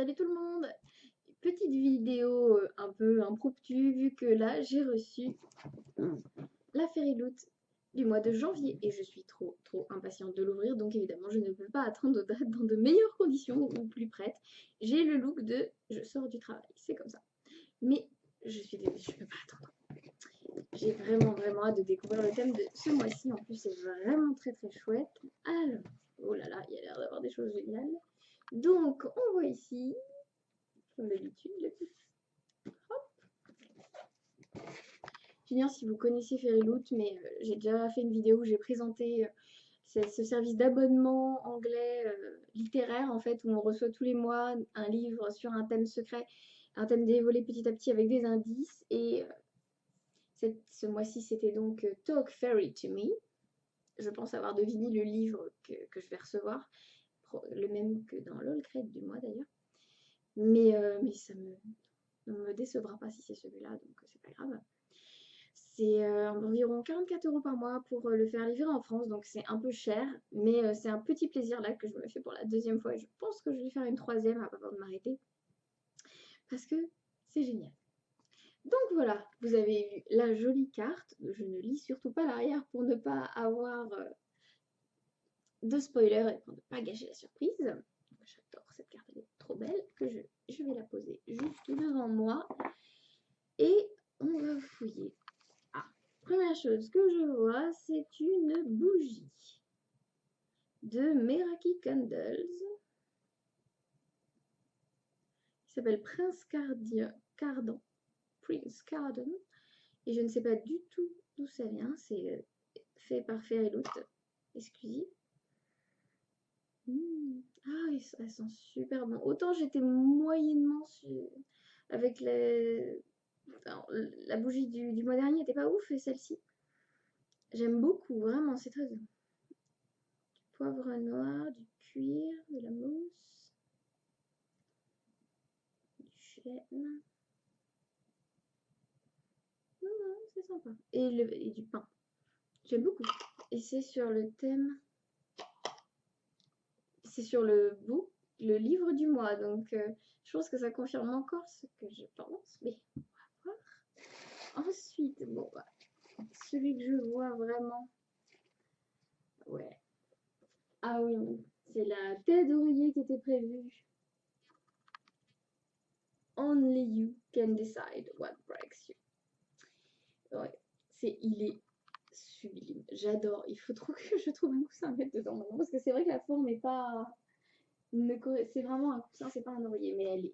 Salut tout le monde! Petite vidéo un peu impromptue vu que là j'ai reçu la Fairyloot du mois de janvier et je suis trop impatiente de l'ouvrir, donc évidemment je ne peux pas attendre dans de meilleures conditions ou plus prête. J'ai le look de je sors du travail, c'est comme ça. Mais je suis désolée, je ne peux pas attendre. J'ai vraiment hâte de découvrir le thème de ce mois-ci. En plus c'est vraiment très chouette. Alors, oh là là, il y a l'air d'avoir des choses géniales. Donc on voit ici comme d'habitude, le petit. J'ignore si vous connaissez Fairyloot, mais j'ai déjà fait une vidéo où j'ai présenté ce service d'abonnement anglais littéraire, en fait, où on reçoit tous les mois un livre sur un thème secret, un thème dévoilé petit à petit avec des indices. Et ce mois-ci, c'était donc Talk Fairy to Me. Je pense avoir deviné le livre que je vais recevoir, le même que dans l'Allcred du mois d'ailleurs. Mais ça ne me décevra pas si c'est celui-là, donc c'est pas grave. C'est environ 44 € par mois pour le faire livrer en France, donc c'est un peu cher, mais c'est un petit plaisir là que je me fais pour la deuxième fois et je pense que je vais faire une troisième avant de m'arrêter parce que c'est génial. Donc voilà, vous avez eu la jolie carte, je ne lis surtout pas l'arrière pour ne pas avoir de spoiler et pour ne pas gâcher la surprise. J'adore cette carte, elle est trop belle que je vais la poser juste devant moi et on va fouiller. Première chose que je vois, c'est une bougie de Meraki Candles qui s'appelle Cardan, Prince Cardan. Et je ne sais pas du tout d'où ça vient. C'est fait par Fairyloot, exclusive. Ah, elles sont super bon. Autant j'étais moyennement avec alors, la bougie du mois dernier n'était pas ouf et celle-ci, j'aime beaucoup, vraiment, c'est très bon. Poivre noir, du cuir, de la mousse, du chêne. Non, c'est sympa. Et du pain. J'aime beaucoup. Et c'est sur le thème. C'est sur le livre du mois. Donc, je pense que ça confirme encore ce que je pense. Mais on va voir. Ensuite, bon, bah, celui que je vois vraiment. Ouais. Ah oui, c'est la tête d'oreiller qui était prévue. Only you can decide what breaks you. Ouais, il est sublime. J'adore. Il faut trop que je trouve un coussin à mettre dedans maintenant parce que c'est vrai que la forme est pas. C'est vraiment un coussin, c'est pas un oreiller, mais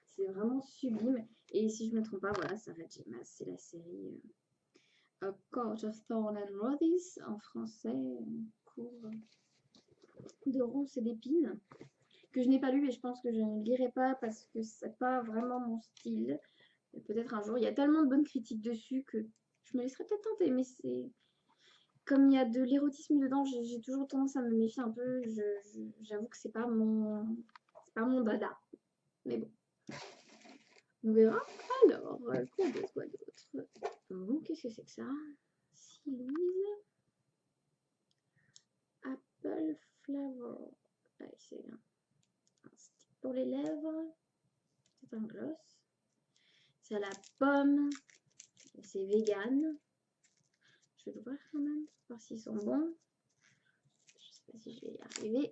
c'est vraiment sublime. Et si je me trompe pas, voilà, Sarah J. Maas, c'est la série A Court of Thorns and Roses en français, cours de ronces et d'épines, que je n'ai pas lu et je pense que je ne lirai pas parce que c'est pas vraiment mon style. Peut-être un jour, il y a tellement de bonnes critiques dessus que je me laisserai peut-être tenter, mais c'est comme il y a de l'érotisme dedans, j'ai toujours tendance à me méfier un peu. J'avoue que c'est pas mon dada. Mais bon, on verra. Alors, quoi d'autre? Bon, qu'est-ce que c'est que ça? Silise. Apple Flavor. Ah, c'est un stick pour les lèvres. C'est un gloss. C'est à la pomme. C'est vegan. Je vais l'ouvrir quand même, voir s'ils sont bons. Je sais pas si je vais y arriver.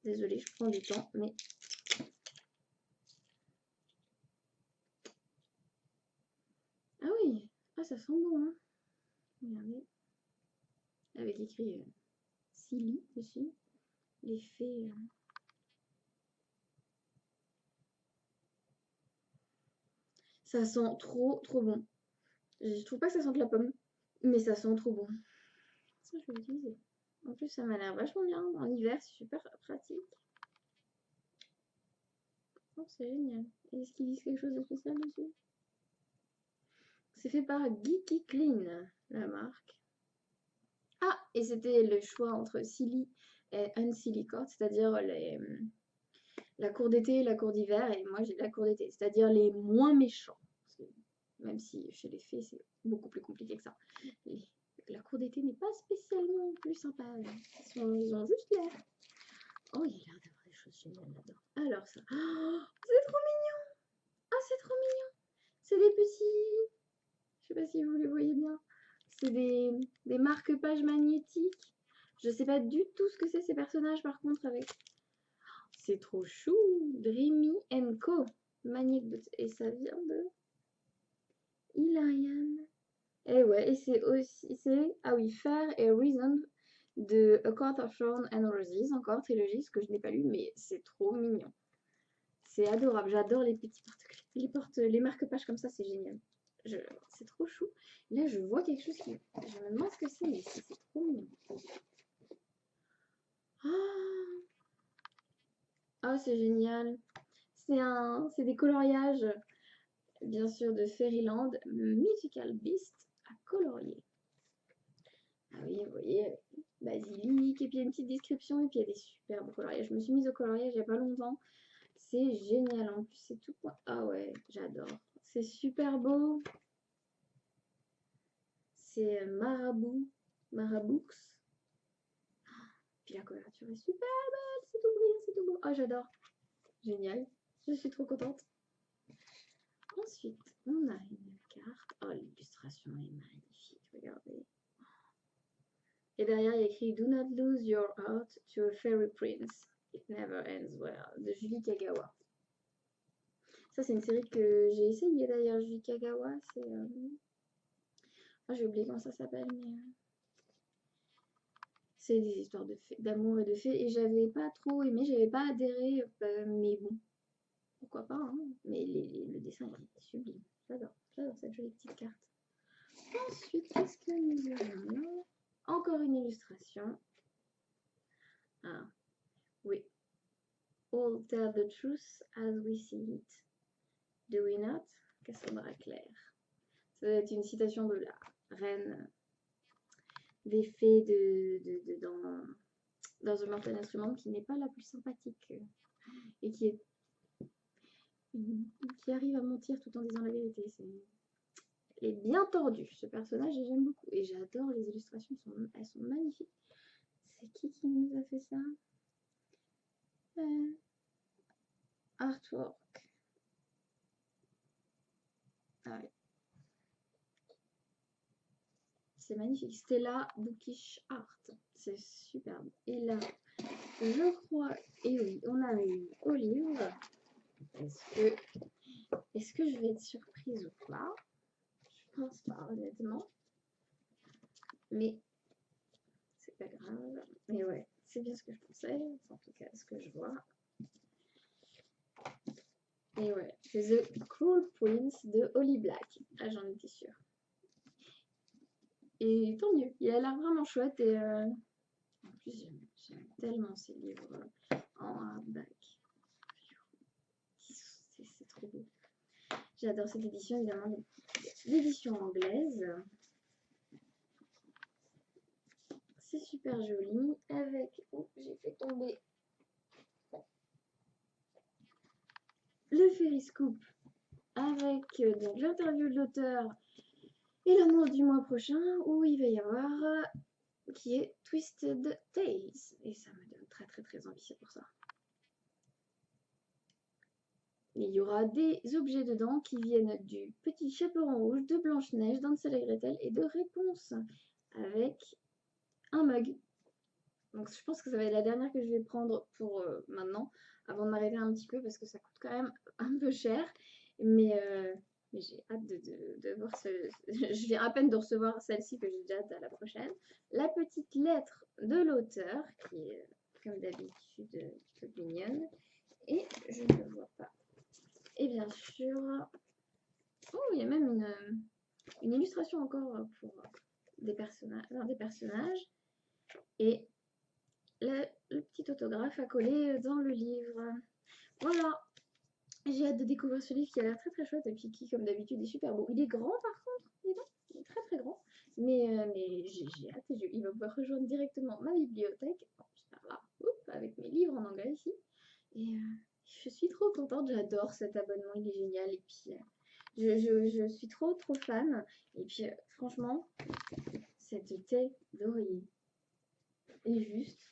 Désolée, je prends du temps, mais. Ah oui, ah ça sent bon, hein. Regardez. Avec écrit Silly dessus. L'effet. Ça sent trop bon. Je trouve pas que ça sente la pomme, mais ça sent trop bon. Ça, je vais l'utiliser. En plus, ça m'a l'air vachement bien. En hiver, c'est super pratique. Oh, c'est génial. Est-ce qu'ils disent quelque chose de spécial dessus? C'est fait par Geeky Clean, la marque. Ah, et c'était le choix entre Silly et Unsilly Court, c'est-à-dire la cour d'été et la cour d'hiver. Et moi, j'ai la cour d'été, c'est-à-dire les moins méchants. Même si chez les fées, c'est beaucoup plus compliqué que ça. La cour d'été n'est pas spécialement plus sympa. Ils ont juste l'air. Oh, il y a l'air d'avoir des choses géniales là-dedans. Alors ça, oh, c'est trop mignon. Ah, c'est trop mignon. C'est des petits, je sais pas si vous les voyez bien. C'est des marque-pages magnétiques. Je sais pas du tout ce que c'est ces personnages par contre avec. C'est trop chou. Dreamy Co. Magnet Boots. Et ça vient de Hilarion. Et ouais, et c'est aussi, ah oui, Fair et Reason de A Court of Thorns and Roses, encore trilogie, ce que je n'ai pas lu, mais c'est trop mignon. C'est adorable, j'adore les petits porte-clés, les marque-pages comme ça, c'est génial. C'est trop chou. Là, je vois quelque chose qui, je me demande ce que c'est, mais c'est trop mignon. Oh, oh c'est génial. C'est des coloriages, bien sûr, de Fairyland, Mythical Beast à colorier. Ah oui, vous voyez, basilic, et puis il y a une petite description, et puis il y a des superbes coloriages. Je me suis mise au coloriage il n'y a pas longtemps. C'est génial, en plus c'est tout. Ah ouais, j'adore. C'est super beau. C'est Marabooks. Puis la couverture est super belle, c'est tout brillant, c'est tout beau. Ah, j'adore. Génial. Je suis trop contente. Ensuite, on a une carte. Oh, l'illustration est magnifique, regardez. Et derrière, il y a écrit Do not lose your heart to a fairy prince. It never ends well. De Julie Kagawa. Ça, c'est une série que j'ai essayé d'ailleurs. Julie Kagawa, c'est. Oh, j'ai oublié comment ça s'appelle, mais. C'est des histoires d'amour et de fées. Et j'avais pas trop aimé, j'avais pas adhéré. Mais bon, pourquoi pas, hein. Mais le dessin est sublime. J'adore cette jolie petite carte. Ensuite, qu'est-ce que nous avons là? Encore une illustration. Ah, oui. All tell the truth as we see it. Do we not? Cassandra Clare. Ça doit être une citation de la reine des fées dans The Mortal Instrument, qui n'est pas la plus sympathique et qui arrive à mentir tout en disant la vérité. Elle est bien tordue, ce personnage, et j'aime beaucoup. Et j'adore les illustrations, elles sont magnifiques. C'est qui nous a fait ça? Artwork. Ah oui. C'est magnifique. Stella Bookish Art. C'est superbe. Et là, je crois, et oui, on a eu au livre. Est-ce que je vais être surprise ou pas? Je pense pas, honnêtement. Mais c'est pas grave. Mais ouais, c'est bien ce que je pensais. En tout cas, ce que je vois. Et ouais, c'est The Cruel Prince de Holly Black. Ah, j'en étais sûre. Et tant mieux, il a l'air vraiment chouette. Et en plus, j'aime tellement ces livres en hardback. C'est trop beau. J'adore cette édition, évidemment, l'édition anglaise. C'est super joli. Avec. Oh, j'ai fait tomber. Le Ferriscoop. Avec donc l'interview de l'auteur et l'annonce du mois prochain où il va y avoir qui est Twisted Tales. Et ça me donne très envie, c'est pour ça. Il y aura des objets dedans qui viennent du Petit Chaperon Rouge, de Blanche-Neige, d'Hansel et Gretel et de Réponse avec un mug. Donc je pense que ça va être la dernière que je vais prendre pour maintenant, avant de m'arrêter un petit peu parce que ça coûte quand même un peu cher. Mais j'ai hâte de voir je viens à peine de recevoir celle-ci que j'ai déjà hâte à la prochaine. La petite lettre de l'auteur qui est comme d'habitude toute mignonne. Et je ne le vois pas. Et bien sûr, oh, il y a même une illustration encore pour des personnages. Et le petit autographe à coller dans le livre. Voilà, j'ai hâte de découvrir ce livre qui a l'air très chouette et puis qui, comme d'habitude, est super beau. Il est grand par contre, il est très grand. Mais j'ai hâte, il va pouvoir rejoindre directement ma bibliothèque. Bon, là, avec mes livres en anglais ici. Et je suis trop contente, j'adore cet abonnement, il est génial. Et puis, je suis trop fan. Et puis, franchement, cette thé d'oreiller est juste.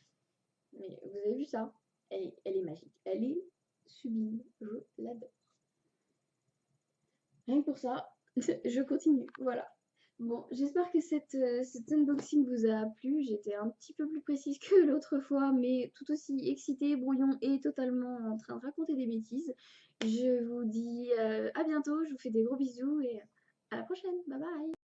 Mais vous avez vu ça? elle est magique. Elle est sublime. Je l'adore. Rien que pour ça, je continue. Voilà. Bon, j'espère que cet unboxing vous a plu. J'étais un petit peu plus précise que l'autre fois, mais tout aussi excitée, brouillon et totalement en train de raconter des bêtises. Je vous dis à bientôt, je vous fais des gros bisous et à la prochaine. Bye bye!